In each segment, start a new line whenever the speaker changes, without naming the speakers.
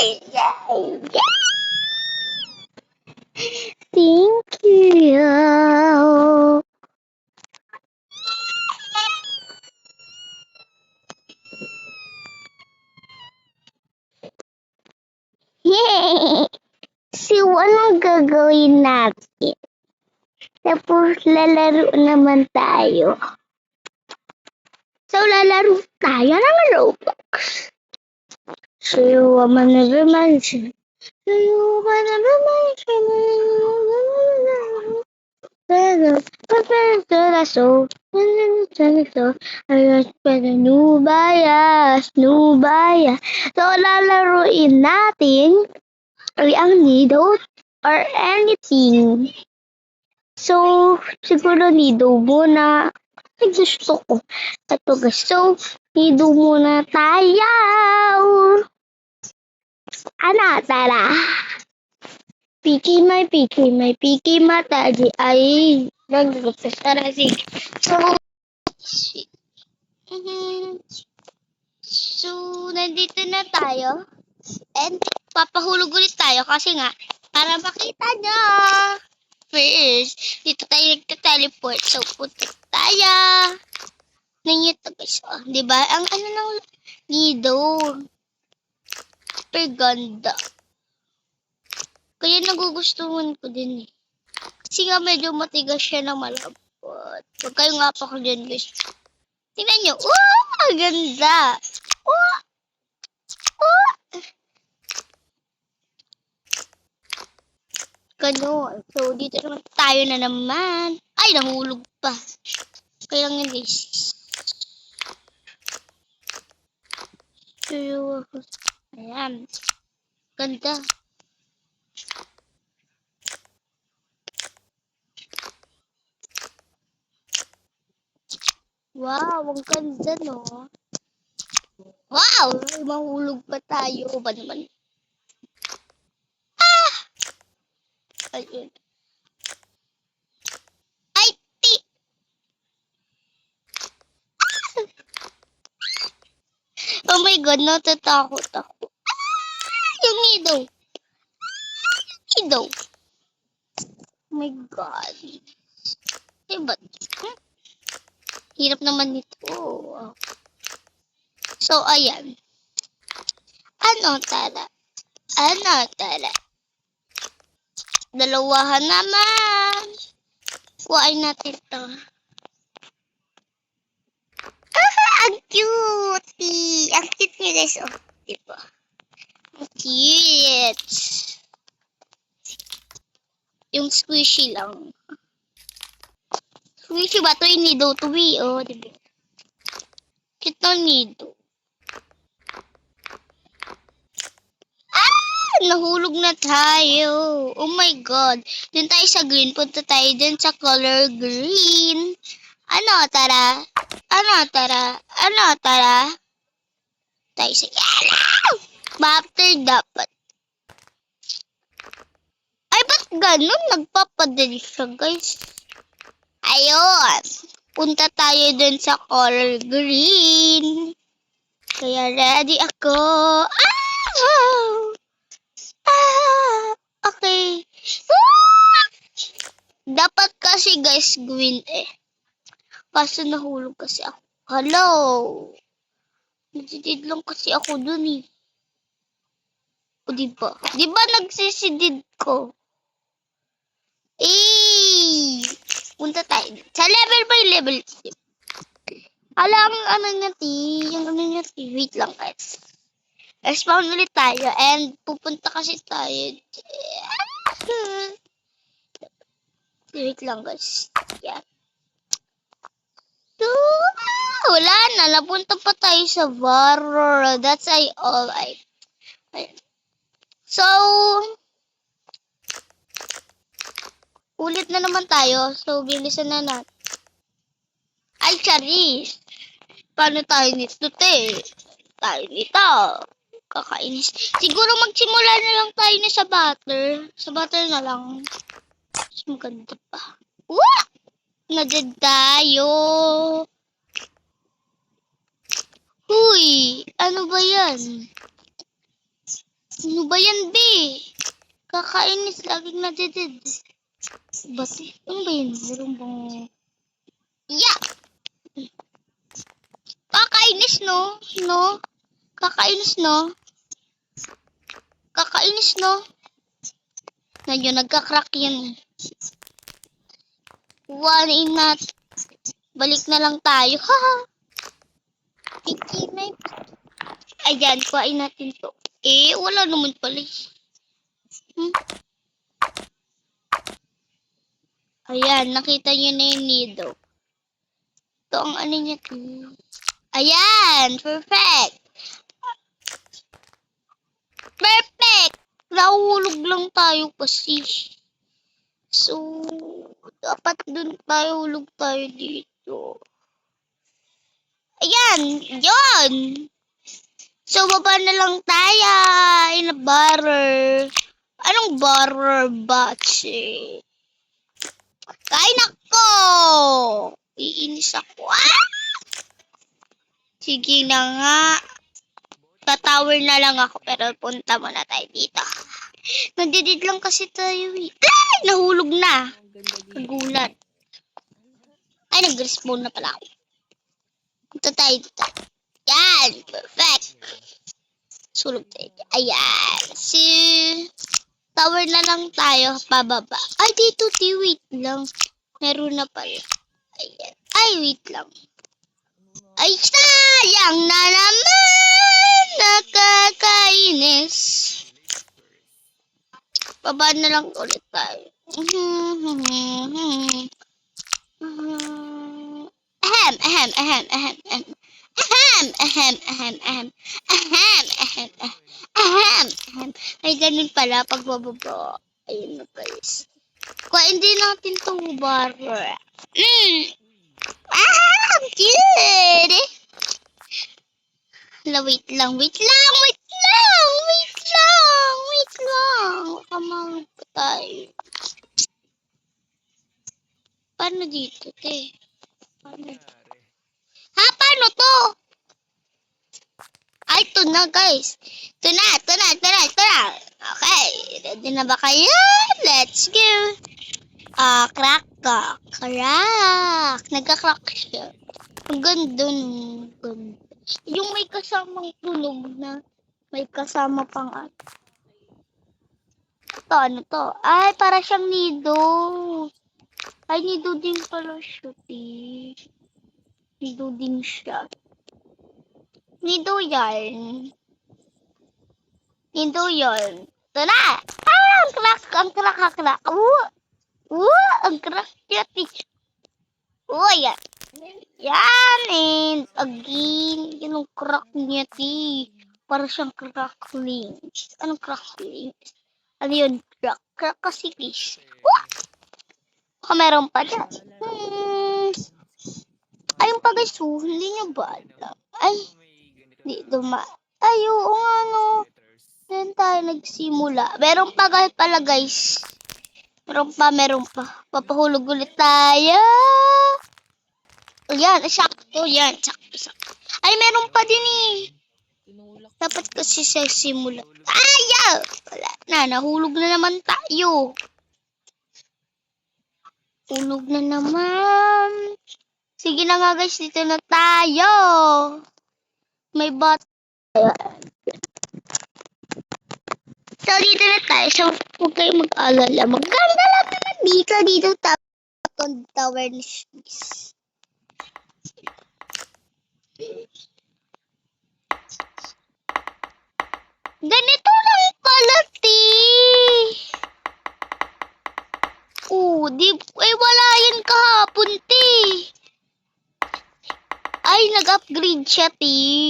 Yay! Thank you. Yay! So, anong gagawin natin? Tapos, lalaro naman tayo. So, lalaro tayo ng Roblox. So, you wanna never mention. So, you wanna never mention. So, Nubaya. So, lalaruin natin ang Nido or anything. So, siguro Nido muna. Ay, gusto ko. Ito guys. So, Nido muna tayo. Ano, tara. Piki mata di ay nagpapasara sige. So, nandito na tayo. And papahulog ulit tayo kasi nga, para makita nyo. First, dito tayo nagta-teleport. So, punta tayo. Nangito guys. Oh, diba? Ang ano ng Nido. Super ganda. Kaya nagugustuhan ko din eh. Kasi nga medyo matigas siya na malambot. Huwag kayong ngapa ko dyan guys. Tingnan nyo. Wow! Ang ganda! Wow! Wow! Ganon. So, dito naman tayo na naman. Ay, nahulog pa. Kaya nga guys. Ayan. Ganda. Wow, ang ganda no. Wow! Mahulog pa tayo. Ba naman? Ah! Ayun. Ay, ti! Ah! Oh my God, natatakot ako. Ah! Yung Nido. Nido. Oh my God. Eh, ba't? Hirap naman nito. So, ayan. Ano tala? Dalawahan naman. Kuhain natin to. Ang cute! Ang cute niya guys. Oh, diba? Ang cute. Yung squishy lang. Squishy ba ito? Yung Nido to be. Oh, diba? Cute na Nido. Nahulog na tayo. Oh my God. Dun tayo sa green. Punta tayo dun sa color green. Ano, tara? Tayo sa yellow. After dapat. Ay, ba't ganun? Nagpapadali siya, guys. Ayun. Punta tayo dun sa color green. Kaya ready ako. Okay. Dapat kasi guys green eh. Kaso nahulog kasi ako. Hello. Nagsisid lang kasi ako dun eh. O diba? Diba nagsisidid ko? Eh. Punta tayo. Sa level by level. Alang ano natin. Yung ano natin. Wait lang guys. Respawn ulit tayo. And pupunta kasi tayo. Wait lang guys. Yan. Wala na. Napunta pa tayo sa Varor. That's all. Ayan. So, ulit na naman tayo. So, bilisan na natin. Ay, Charis. Paano tayo nito, te? Tayo nito. Kakainis. Siguro magsimula na lang tayo na sa butter. Sa butter na lang. Mas maganda pa. Wah! Nadad tayo. Huy! Ano ba yan? Ano ba yan, B? Kakainis, laging nadidid. Bati, ano ba yan? Meron bang... Yeah! Kakainis, no? No? Kakainis, no? Kakainis, no? Nandiyo, nagka-crack yan. Kuhanin natin. Balik na lang tayo. Haha! Ikinay. Ayan, kuhain natin to. Eh, wala naman pala. Ayan, nakita nyo na yung nido. Ito ang ano niya. Ayan, perfect. Perfect! Nahulog lang tayo kasi. So, dapat dun tayo, hulog tayo dito. Ayan, yun! So, baba na lang tayo in a butter. Anong butter batch eh? Kain ako! Iinis ako. Ah! Sige na nga. Tatower na lang ako pero punta muna tayo dito. Nandidid lang kasi tayo eh. Ay! Nahulog na. Kagulat. Ay, nag-respawn na pala ako. Punta tayo dito. Yan! Perfect! Sulog tayo. Ayan. Tower na lang tayo. Pababa. Ay, dito. Wait lang. Meron na pala. Ayan. Ay, wait lang. Ay, sayang na naman! Nakakainis. Baba na lang ulit tayo. Ahem, ahem, ahem, ahem, ahem. Ahem, ahem, ahem, ahem. Ahem, ahem, ahem, ahem. Ay, ganun pala pag bababa. Ayun na guys. Kaya hindi natin itong bar. Ang cute! Wait lang, wait lang, wait lang, wait lang, wait lang. Kamang pa tayo. Paano dito, te? Paano? Ha, paano to? Ay, ito na, guys. Ito na. Okay, ready na ba kayo? Let's go. Crack. Nagka-crack siya. Ang ganda nun. Yung may kasamang tunog na may kasama pang ano to? Ay, para siyang nido. Ay, nido din pala siya, Nido din siya. Nido yan. Ito na! Ang crack. Ang crack niya, yan. Yan, and again, yun ang crack niya, para siyang crackling. Anong crackling? Ano yun? Crack kasi, baka meron pa dyan. Ayun pa guys, hindi nyo ba alam? Ay, di duma. Ay, oo nga no. Yan tayo nagsimula. Meron pa pala guys. Meron pa. Papahulog ulit tayo. Yan, sakto. Ay, meron pa din eh. Dapat kasi sa simula. Ayaw! Wala na, nahulog na naman tayo. Hulog na naman. Sige na nga guys, dito na tayo. May bot. So, dito na tayo. So, huwag kayong mag-alala. Maganda lang naman dito. Tower ni Swiss. Ganito lang pala, wala yan kahapon, Ay, nag-upgrade siya,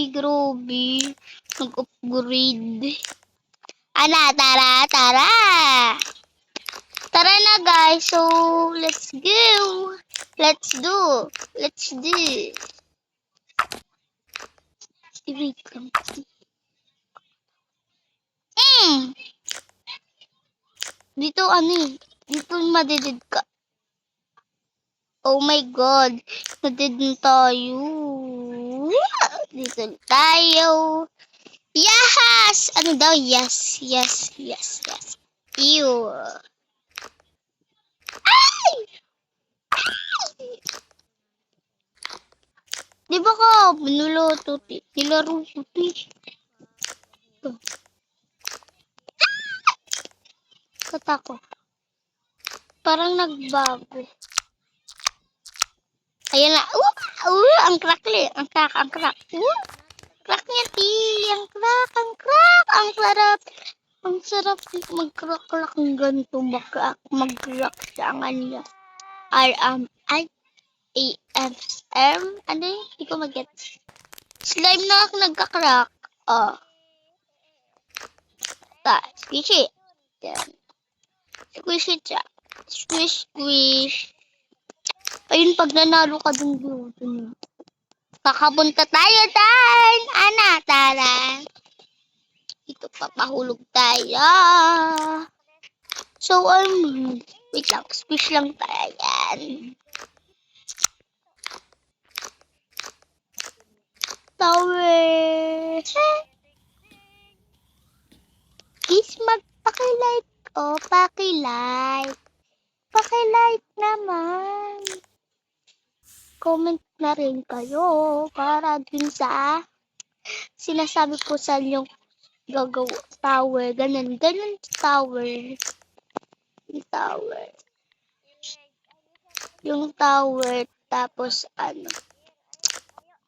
Grabe. Nag-upgrade. Tara. Tara na, guys. So, let's go. Let's do. Wait lang. Dito, Dito madidid ka. Oh my God. Madidid tayo. Dito tayo. Yes! Ano daw? Yes. Ew. Ay! Di ba ka nilaro tuti? Katako. Parang nagbago. Ayan na. Ang crack li. Ang crack. Crack niya, ti. Ang crack. Ang sarap. Ang sarap mag-crack ng ganito. Mag-crack siya ang niya. R-M-I-A-F-M. Ano yun? Hindi ko mag-get. Slime na ako nagka-crack. Oh. Squishy. Yan. Squishy siya. Squish. Ayun, pag nanalo ka dun dun. Kakapunta tayo, Dan! Ana, tara. Ito, papahulog tayo. So, wait lang. Squish lang tayo yan. Tower. Please, magpakilike. Oh, pakilike. Pakilike naman. Comment na rin kayo para dun sa sinasabi ko sa inyong gagawa tower. Ganun tower. Yung tower. Tapos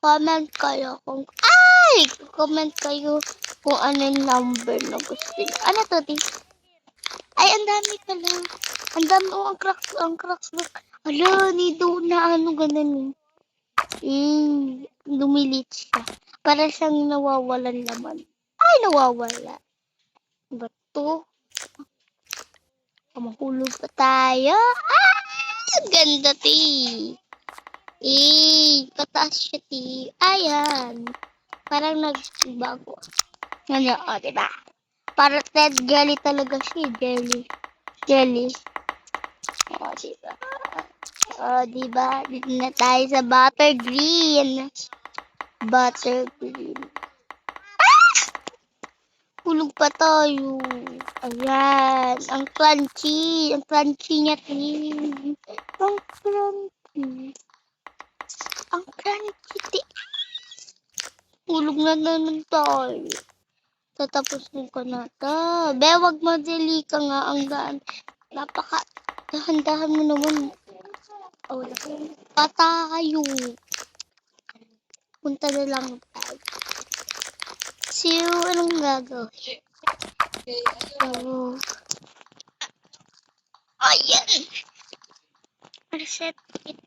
comment kayo comment kayo kung anong number na gusto niyo. Ano to, di? Ay, ang dami pala. Ang dami, ang cracks. Ala, nido na ganun lumilit siya. Para siyang nawawalan naman. Ay, nawawala. Bato. Mahulog pa tayo. Ganda, ti. Pataas siya, ti. Ayan. Parang nagbago. Ano, diba? Para Ted Jelly talaga siya, Jelly. Diba? Dito na tayo sa Buttergreen. Hulog pa tayo. Ayan. Ang crunchy. Ang crunchy niya, tin. Ang crunchy, hulog na naman tayo. Tatapusin ko na to. Be, wag madali ka nga ang daan. Dahan-dahan mo naman. Patayo. Punta na lang tayo. So, anong gagawin? Ayan. Reset it.